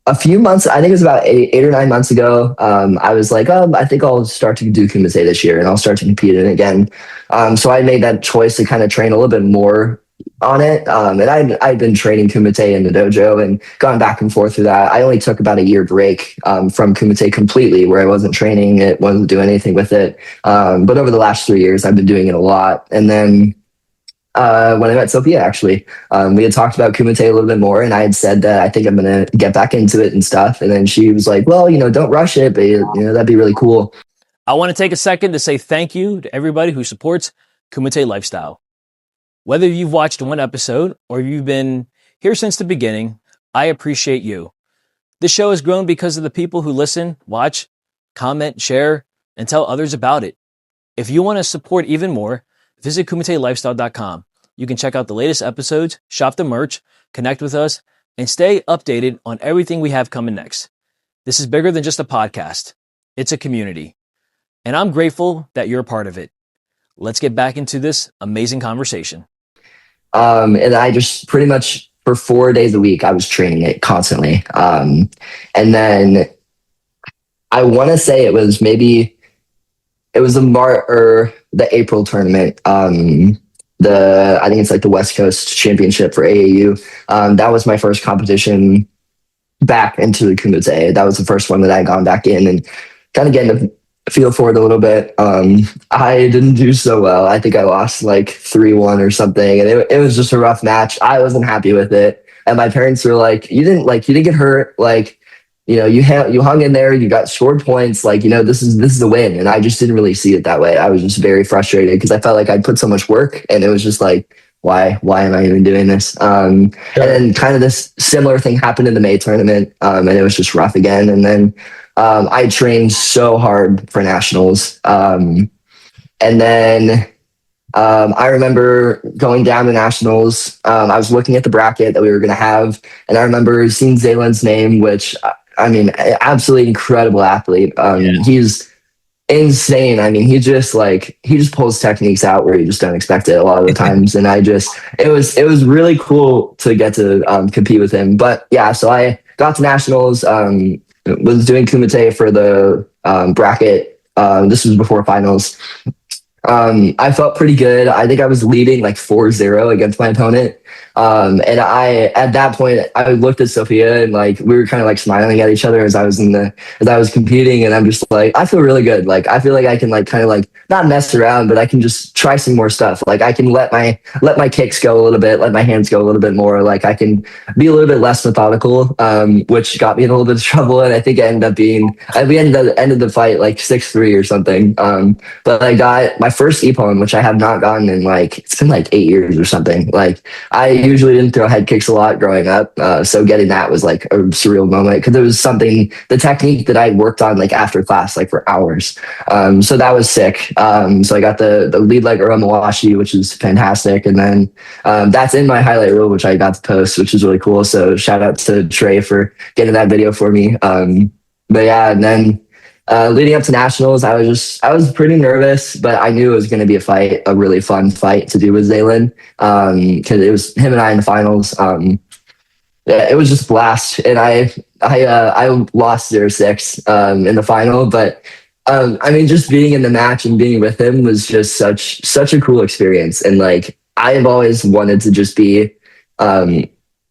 a few months, I think it was about 8 or 9 months ago, I was like, I think I'll start to do Kumite this year and I'll start to compete in it again. So I made that choice to kind of train a little bit more on it. And I'd been training Kumite in the dojo and gone back and forth through that. I only took about a year break from Kumite completely, where I wasn't training it, wasn't doing anything with it. But over the last 3 years, I've been doing it a lot. And then when I met Sophia, actually, we had talked about Kumite a little bit more, and I had said that I think I'm going to get back into it and stuff. And then she was like, well, don't rush it, but that'd be really cool. I want to take a second to say thank you to everybody who supports Kumite Lifestyle. Whether you've watched one episode or you've been here since the beginning, I appreciate you. This show has grown because of the people who listen, watch, comment, share, and tell others about it. If you want to support even more, visit kumitelifestyle.com. You can check out the latest episodes, shop the merch, connect with us, and stay updated on everything we have coming next. This is bigger than just a podcast. It's a community. And I'm grateful that you're a part of it. Let's get back into this amazing conversation. And I just pretty much for 4 days a week, I was training it constantly. And then I want to say it was the April tournament. I think it's like the West Coast Championship for AAU. That was my first competition back into the Kumite. That was the first one that I had gone back in and kind of getting a feel for it a little bit. I didn't do so well. I think I lost like 3-1 or something, and it was just a rough match. I wasn't happy with it, and my parents were like, "You didn't get hurt. Like, you hung in there. You got scored points. Like, this is a win." And I just didn't really see it that way. I was just very frustrated because I felt like I'd put so much work, and it was just like, why am I even doing this? And then kind of this similar thing happened in the May tournament, and it was just rough again. And then I trained so hard for nationals. And then I remember going down to nationals. I was looking at the bracket that we were going to have, and I remember seeing Zaylen's name, which, I mean, absolutely incredible athlete. He's insane. I mean, he just pulls techniques out where you just don't expect it a lot of the times. And it was really cool to get to compete with him. But yeah, so I got to nationals, was doing Kumite for the bracket. This was before finals. I felt pretty good. I think I was leading like 4-0 against my opponent. And at that point, I looked at Sophia and like, we were kind of like smiling at each other as I was competing. And I'm just like, I feel really good. Like, I feel like I can like, kind of like not mess around, but I can just try some more stuff. Like I can let my kicks go a little bit, let my hands go a little bit more. Like I can be a little bit less methodical, which got me in a little bit of trouble. And I think we ended the fight like 6-3 or something. But I got my first Ippon, which I have not gotten in like, it's been like 8 years or something. Like I usually didn't throw head kicks a lot growing up. So getting that was like a surreal moment because it was something, the technique that I worked on like after class, like for hours. So that was sick. So I got the lead leg Uromawashi, which is fantastic. And then that's in my highlight reel, which I got to post, which is really cool. So shout out to Trey for getting that video for me. But yeah, and then leading up to nationals, I was pretty nervous, but I knew it was going to be a really fun fight to do with Zaylen, because it was him and I in the finals. Yeah, it was just a blast, and I lost 0-6 in the final, but I mean, just being in the match and being with him was just such a cool experience, and like I've always wanted to just be in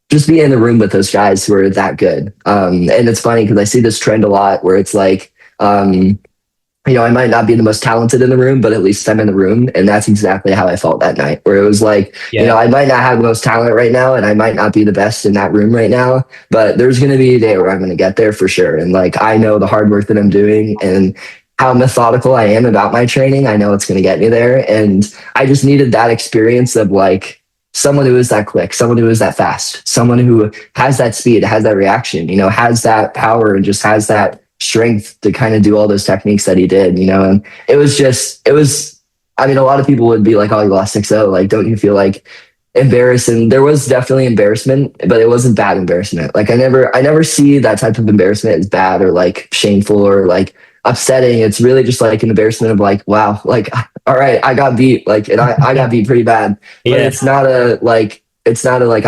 the room with those guys who are that good. And it's funny because I see this trend a lot where it's like, I might not be the most talented in the room, but at least I'm in the room. And that's exactly how I felt that night, where it was like, I might not have the most talent right now, and I might not be the best in that room right now, but there's going to be a day where I'm going to get there for sure. And like, I know the hard work that I'm doing and how methodical I am about my training. I know it's going to get me there. And I just needed that experience of like someone who is that quick, someone who is that fast, someone who has that speed, has that reaction, has that power and just has that strength to kind of do all those techniques that he did, and it was, I mean, a lot of people would be like, oh, you lost 6-0. Like, don't you feel like Embarrassing. There was definitely embarrassment, but it wasn't bad embarrassment. Like I never see that type of embarrassment as bad or like shameful or like upsetting. It's really just like an embarrassment of like, wow, like all right, I got beat, like, and I got beat pretty bad. But Yeah. it's not a like I'm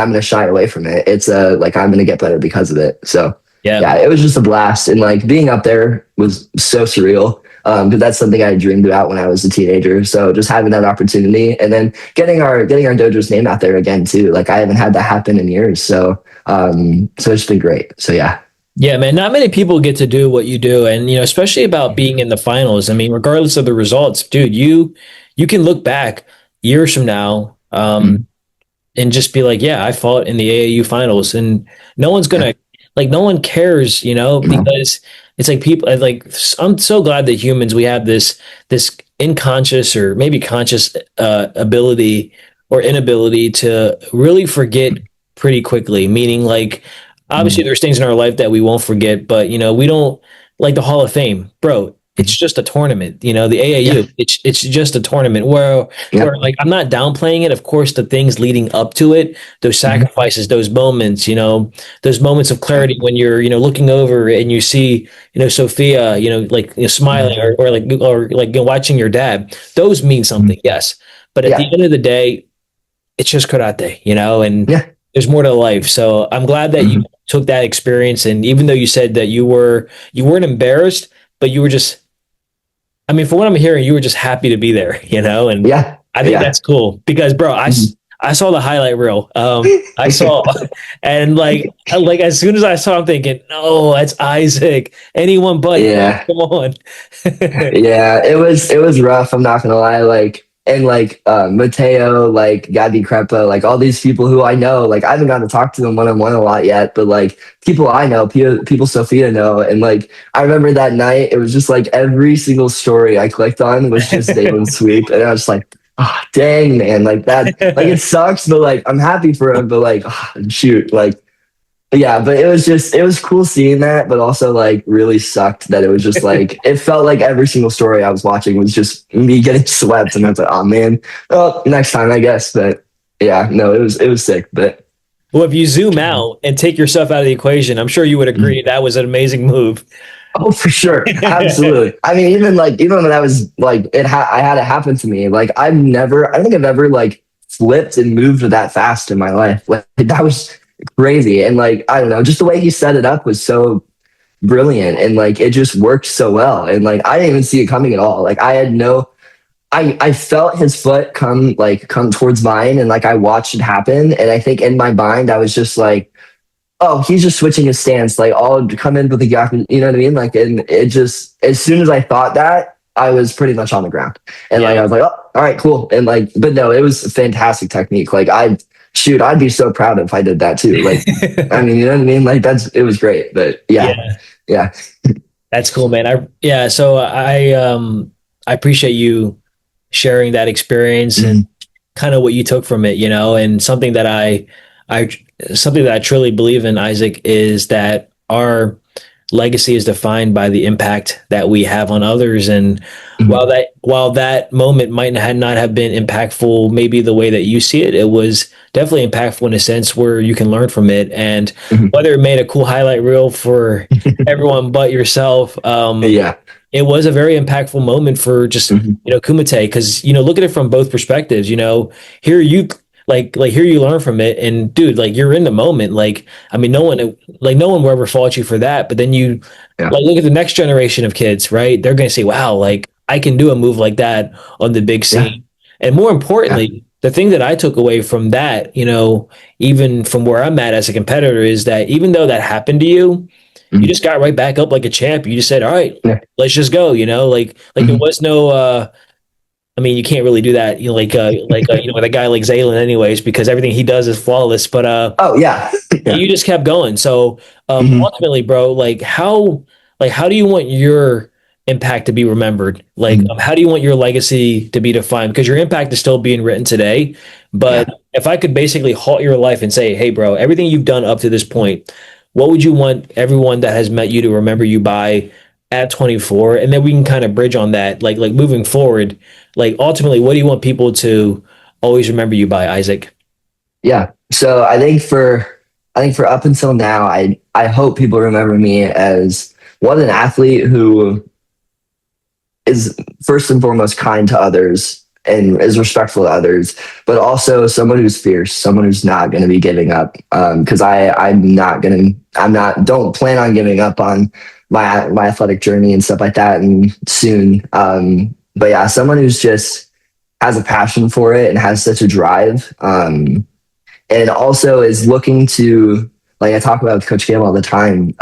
gonna shy away from it. It's a like I'm gonna get better because of it. So Yeah. yeah, it was just a blast, and like being up there was so surreal. Because that's something I dreamed about when I was a teenager. So just having that opportunity, and then getting our dojo's name out there again too. Like I haven't had that happen in years. So so it's been great. So yeah. Yeah, man, not many people get to do what you do. And, especially about being in the finals. I mean, regardless of the results, dude, you can look back years from now, Mhm. and just be like, yeah, I fought in the AAU finals, and no one's Yeah. gonna like, no one cares, No. because it's like people like, I'm so glad that humans, we have this unconscious or maybe conscious ability or inability to really forget pretty quickly. Meaning, like, obviously Mhm. there's things in our life that we won't forget, but we don't, like the Hall of Fame, bro. It's Mhm. just a tournament, the Yeah. AAU. It's just a tournament where, Yeah. like, I'm not downplaying it. Of course, the things leading up to it, those Mhm. sacrifices, those moments, those moments of Yeah. clarity when you're, looking over and you see, Sophia, like, Mhm. smiling, or like, watching your dad. Those mean Mhm. something, yes. But at the Yeah. end of the day, it's just karate, and Yeah. there's more to life. So I'm glad that you Mhm. took that experience, and even though you said that you weren't embarrassed, but you were just, I mean, for what I'm hearing, you were just happy to be there, and Yeah. I think Yeah. that's cool because, bro, Mhm. I saw the highlight reel. I saw, and like as soon as I saw, I'm thinking, no, that's Isaac. Anyone but him. Yeah. Come on. Yeah, it was rough. I'm not gonna lie. Like and like Mateo, like Gabby Crepa, like all these people who I know. Like I haven't gotten to talk to them one on one a lot yet, but like people I know, people Sophia know, and like I remember that night, it was just like every single story I clicked on was just Dalen Sweep, and I was like, oh, dang man, like that, like it sucks, but like I'm happy for him, but like shoot, like yeah, but it was cool seeing that, but also like really sucked that it was just like it felt like every single story I was watching was just me getting swept, and I was like, oh man, well next time I guess. But yeah, no, it was sick, but Well, if you zoom out and take yourself out of the equation, I'm sure you would agree that was an amazing move. oh for sure, absolutely. I mean, even when that was like I had it happen to me. Like I don't think I've ever like flipped and moved that fast in my life. Like that was crazy, and like I don't know, just the way he set it up was so brilliant, and like it just worked so well, and like I didn't even see it coming at all. Like I had no I felt his foot come towards mine, and like I watched it happen, and I think in my mind I was just like, oh, he's just switching his stance, like I'll come in with the gap, you know what I mean? Like, and it just as soon as I thought that, I was pretty much on the ground, and like Yeah. I was like, oh, all right, cool, and like but no, it was a fantastic technique. Like I'd be so proud if I did that too. Like I mean, you know what I mean? Like it was great, but yeah, Yeah. yeah. That's cool, man. Yeah, so I appreciate you sharing that experience and Mhm. kind of what you took from it, and I something that I truly believe in, Isaac, is that our legacy is defined by the impact that we have on others. And Mhm. while that moment might not have been impactful, maybe the way that you see it, it was definitely impactful in a sense where you can learn from it. And Mhm. whether it made a cool highlight reel for everyone but yourself, Yeah. it was a very impactful moment for just Mhm. Kumite, because look at it from both perspectives. Here you here you learn from it, and dude, like, you're in the moment. Like, I mean, no one will ever fault you for that. But then you, Yeah. like, look at the next generation of kids, right? They're gonna say, "Wow, like, I can do a move like that on the big Yeah. scene." And more Yeah. importantly, the thing that I took away from that, even from where I'm at as a competitor, is that even though that happened to you, you Mhm. just got right back up like a champ. You just said, "All right, Yeah. let's just go." Like there Mhm. was no. I mean, you can't really do that. With a guy like Zaylen, anyways, because everything he does is flawless. But Oh yeah. Yeah. you just kept going. So Mhm. ultimately, bro, like how do you want your impact to be remembered? Like, Mhm. how do you want your legacy to be defined? Because your impact is still being written today. But Yeah. if I could basically halt your life and say, "Hey, bro, everything you've done up to this point, what would you want everyone that has met you to remember you by at 24?" And then we can kind of bridge on that, like moving forward. Like, ultimately, what do you want people to always remember you by, Isaac? Yeah. So I think for up until now, I hope people remember me as one, an athlete who is first and foremost kind to others and is respectful to others, but also someone who's fierce, someone who's not going to be giving up. Because I'm not, don't plan on giving up on my athletic journey and stuff like that, and soon. But yeah, someone who's just has a passion for it and has such a drive. And also is looking to, like I talk about with Coach Cam all the time,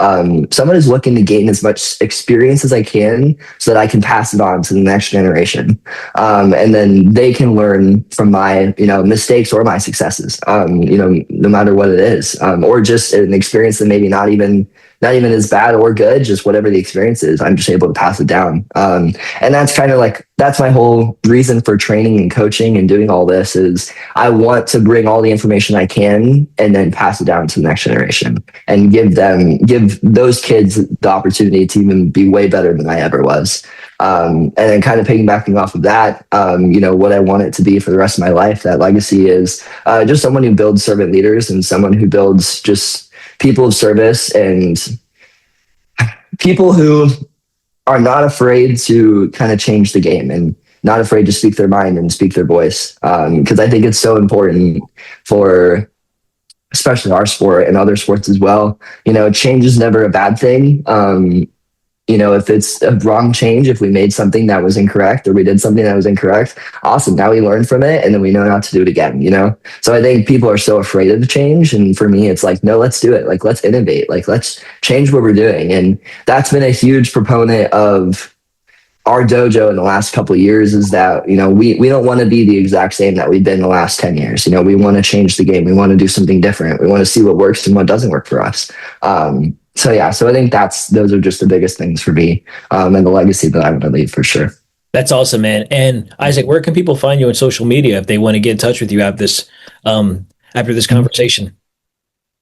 someone is looking to gain as much experience as I can so that I can pass it on to the next generation. And then they can learn from my, mistakes or my successes, no matter what it is, or just an experience that maybe not even as bad or good, just whatever the experience is, I'm just able to pass it down. And that's kind of like, that's my whole reason for training and coaching and doing all this is I want to bring all the information I can and then pass it down to the next generation and give those kids the opportunity to even be way better than I ever was. And then kind of piggybacking off of that, what I want it to be for the rest of my life, that legacy is just someone who builds servant leaders and someone who builds just people of service and people who are not afraid to kind of change the game and not afraid to speak their mind and speak their voice. Because I think it's so important for especially our sport and other sports as well. Change is never a bad thing. If it's a wrong change, if we made something that was incorrect or we did something that was incorrect, awesome. Now we learn from it and then we know not to do it again. So I think people are so afraid of change. And for me, it's like, no, let's do it. Like, let's innovate. Like, let's change what we're doing. And that's been a huge proponent of our dojo in the last couple of years is that, we don't want to be the exact same that we've been the last 10 years. We want to change the game. We want to do something different. We want to see what works and what doesn't work for us. So I think those are just the biggest things for me, and the legacy that I want to leave for sure. That's awesome, man. And Isaac, where can people find you on social media if they want to get in touch with you after this conversation?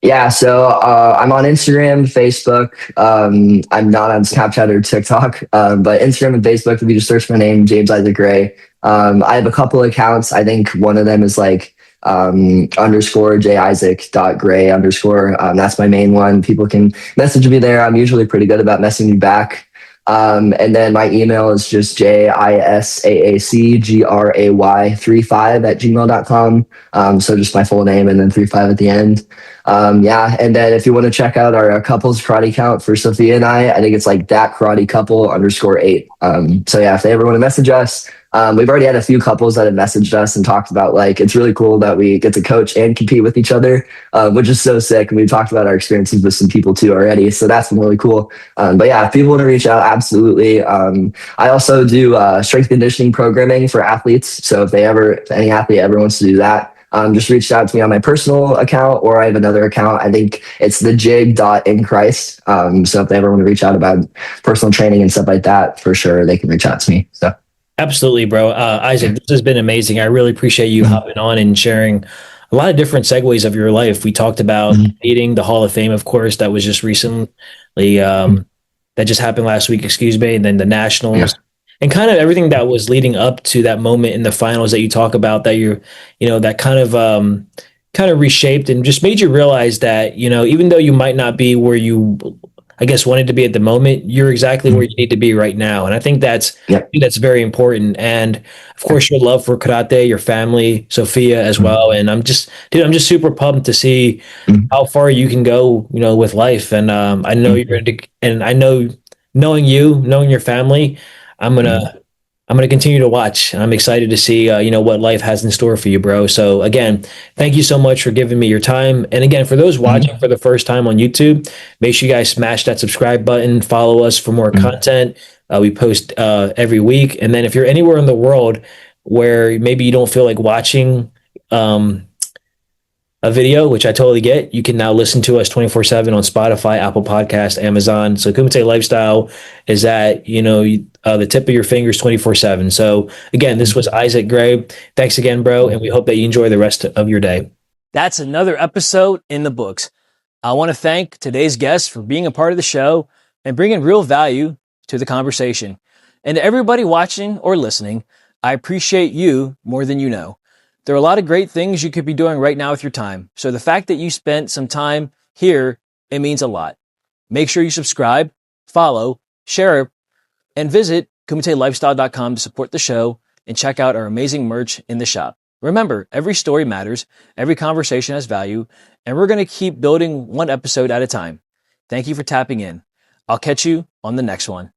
Yeah, so I'm on Instagram, Facebook. I'm not on Snapchat or TikTok, but Instagram and Facebook, if you just search my name, James Isaac Gray. I have a couple accounts. I think one of them is like underscore jisaac.gray underscore. That's my main one. People can message me there. I'm usually pretty good about messaging back. And then my email is just jisaacgray35@gmail.com. So just my full name and then 35 at the end. And then if you want to check out our couples karate count for Sophia and I think it's like that karate couple _8. If they ever want to message us, we've already had a few couples that have messaged us and talked about like, it's really cool that we get to coach and compete with each other, which is so sick. And we've talked about our experiences with some people too already. So that's been really cool. If people want to reach out, absolutely. I also do strength conditioning programming for athletes. So if any athlete ever wants to do that, just reach out to me on my personal account, or I have another account. I think it's the jig.inchrist. So if they ever want to reach out about personal training and stuff like that, for sure, they can reach out to me. So. Absolutely, bro. Isaac, this has been amazing. I really appreciate you hopping on and sharing a lot of different segues of your life. We talked about meeting the Hall of Fame, of course, that was just recently, that just happened last week, excuse me, and then the Nationals. And kind of everything that was leading up to that moment in the finals that you talk about, that that kind of reshaped and just made you realize that, even though you might not be where you, I guess, wanted to be at the moment, you're exactly where you need to be right now. And I think that's very important. And of course, your love for karate, your family, Sophia as well. And I'm just super pumped to see how far you can go, with life. And I know you're going to, and I know knowing your family, I'm gonna continue to watch, and I'm excited to see what life has in store for you, bro. So again, thank you so much for giving me your time. And again, for those watching for the first time on YouTube, make sure you guys smash that subscribe button, follow us for more content. We post every week. And then if you're anywhere in the world where maybe you don't feel like watching a video, which I totally get, you can now listen to us 24/7 on Spotify, Apple Podcast, Amazon. So Kumite Lifestyle is at, the tip of your fingers 24/7. So again, this was Isaac Gray. Thanks again, bro. And we hope that you enjoy the rest of your day. That's another episode in the books. I want to thank today's guest for being a part of the show and bringing real value to the conversation. And to everybody watching or listening, I appreciate you more than you know. There are a lot of great things you could be doing right now with your time. So the fact that you spent some time here, it means a lot. Make sure you subscribe, follow, share, and visit kumitelifestyle.com to support the show and check out our amazing merch in the shop. Remember, every story matters, every conversation has value, and we're going to keep building one episode at a time. Thank you for tapping in. I'll catch you on the next one.